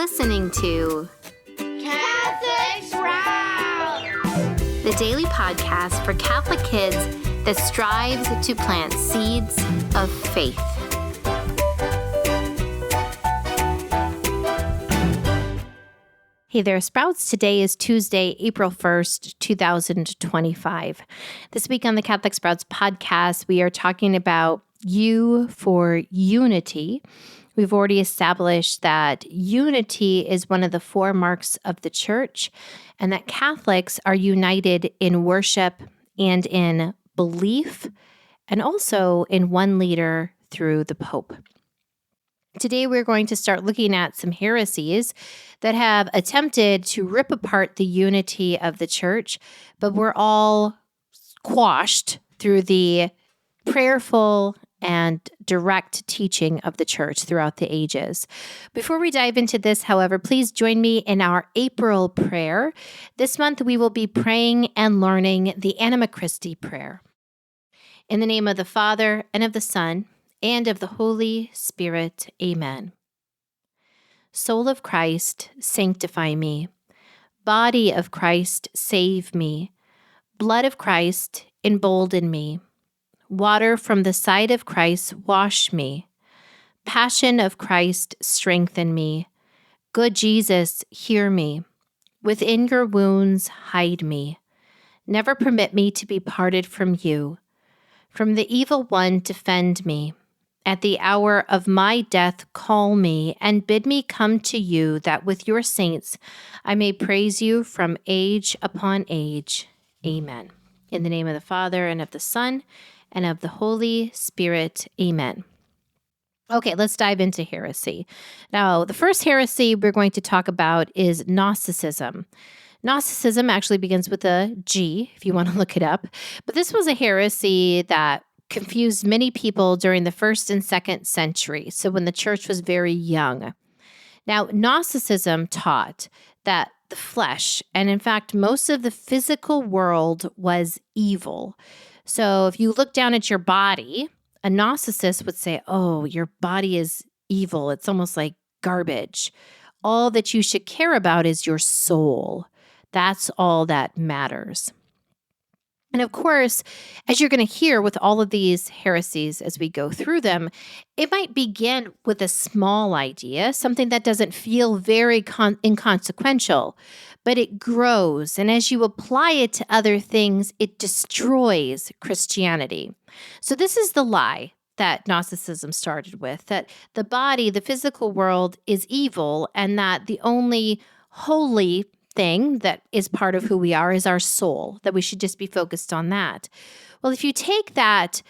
listening to Catholic Sprout, the daily podcast for Catholic kids that strives to plant seeds of faith. Hey there, Sprouts. Today is Tuesday, April 1st, 2025. This week on the Catholic Sprouts podcast, we are talking about U for unity. We've already established that unity is one of the four marks of the church, and that Catholics are united in worship and in belief, and also in one leader through the Pope. Today, we're going to start looking at some heresies that have attempted to rip apart the unity of the church, but were all quashed through the prayerful and direct teaching of the church throughout the ages. Before we dive into this, however, please join me in our April prayer. This month, we will be praying and learning the Anima Christi prayer. In the name of the Father, and of the Son, and of the Holy Spirit. Amen. Soul of Christ, sanctify me. Body of Christ, save me. Blood of Christ, embolden me. Water from the side of Christ, wash me. Passion of Christ, strengthen me. Good Jesus, hear me. Within your wounds, hide me. Never permit me to be parted from you. From the evil one, defend me. At the hour of my death, call me and bid me come to you, that with your saints I may praise you from age upon age. Amen. In the name of the Father, and of the Son, and of the Holy Spirit. Amen. Okay, let's dive into heresy. Now, the first heresy we're going to talk about is Gnosticism. Gnosticism actually begins with a G, if you want to look it up. But this was a heresy that confused many people during the 1st and 2nd century, so when the church was very young. Now, Gnosticism taught that the flesh, and in fact, most of the physical world, was evil. So if you look down at your body, a Gnosticist would say, oh, your body is evil. It's almost like garbage. All that you should care about is your soul. That's all that matters. And of course, as you're going to hear with all of these heresies as we go through them, it might begin with a small idea, something that doesn't feel very inconsequential, but it grows. And as you apply it to other things, it destroys Christianity. So this is the lie that Gnosticism started with, that the body, the physical world, is evil, and that the only holy thing that is part of who we are is our soul, that we should just be focused on that. Well, if you take that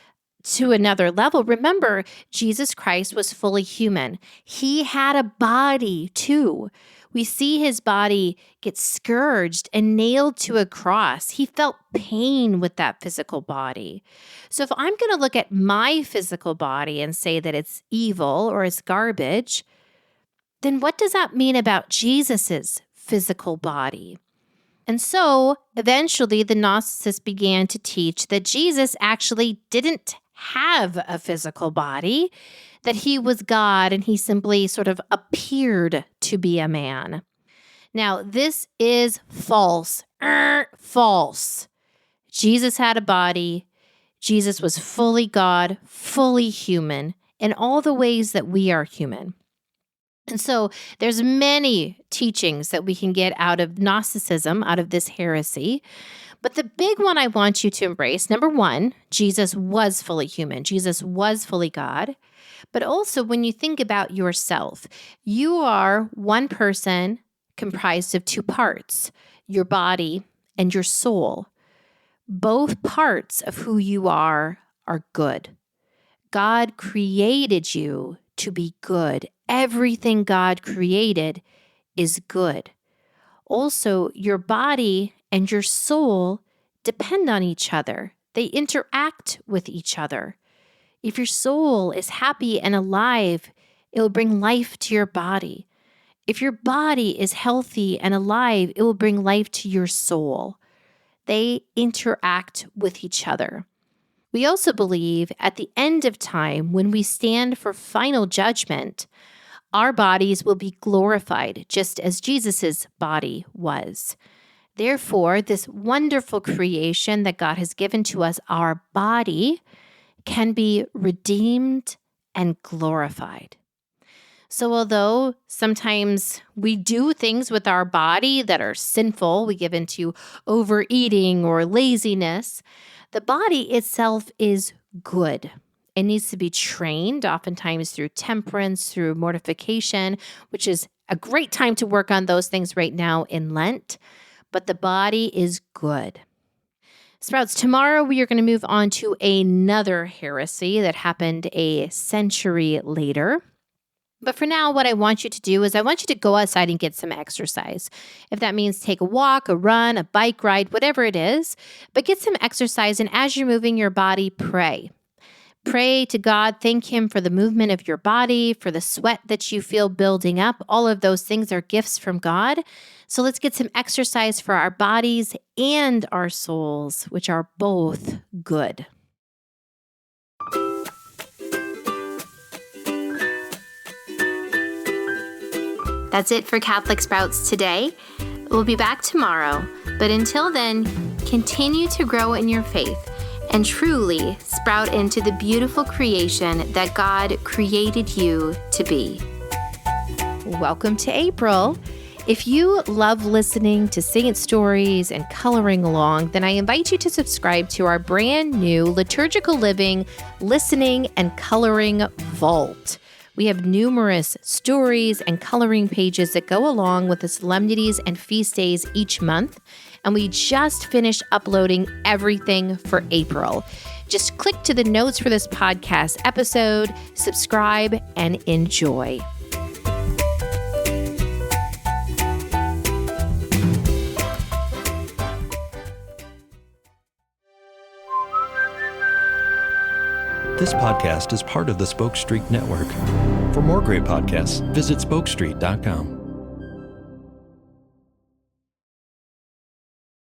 to another level, remember, Jesus Christ was fully human. He had a body too. We see his body get scourged and nailed to a cross. He felt pain with that physical body. So if I'm going to look at my physical body and say that it's evil or it's garbage, then what does that mean about Jesus's physical body? And so eventually the Gnosticists began to teach that Jesus actually didn't have a physical body, that he was God and he simply sort of appeared to be a man. Now, this is false. False. Jesus had a body. Jesus was fully God, fully human, in all the ways that we are human. And so there's many teachings that we can get out of Gnosticism, out of this heresy. But the big one I want you to embrace, number one, Jesus was fully human. Jesus was fully God. But also when you think about yourself, you are one person comprised of two parts, your body and your soul. Both parts of who you are good. God created you to be good. Everything God created is good. Also, your body and your soul depend on each other. They interact with each other. If your soul is happy and alive, it will bring life to your body. If your body is healthy and alive, it will bring life to your soul. They interact with each other. We also believe at the end of time, when we stand for final judgment, our bodies will be glorified just as Jesus's body was. Therefore, this wonderful creation that God has given to us, our body, can be redeemed and glorified. So although sometimes we do things with our body that are sinful, we give into overeating or laziness, the body itself is good. It needs to be trained, oftentimes through temperance, through mortification, which is a great time to work on those things right now in Lent. But the body is good. Sprouts, tomorrow we are going to move on to another heresy that happened a century later. But for now, what I want you to do is I want you to go outside and get some exercise. If that means take a walk, a run, a bike ride, whatever it is, but get some exercise. And as you're moving your body, pray. Pray to God, thank Him for the movement of your body, for the sweat that you feel building up. All of those things are gifts from God. So let's get some exercise for our bodies and our souls, which are both good. That's it for Catholic Sprouts today. We'll be back tomorrow. But until then, continue to grow in your faith and truly sprout into the beautiful creation that God created you to be. Welcome to April. If you love listening to saint stories and coloring along, then I invite you to subscribe to our brand new Liturgical Living Listening and Coloring Vault. We have numerous stories and coloring pages that go along with the solemnities and feast days each month. And we just finished uploading everything for April. Just click to the notes for this podcast episode, subscribe, and enjoy. This podcast is part of the Spoke Street Network. For more great podcasts, visit spokestreet.com.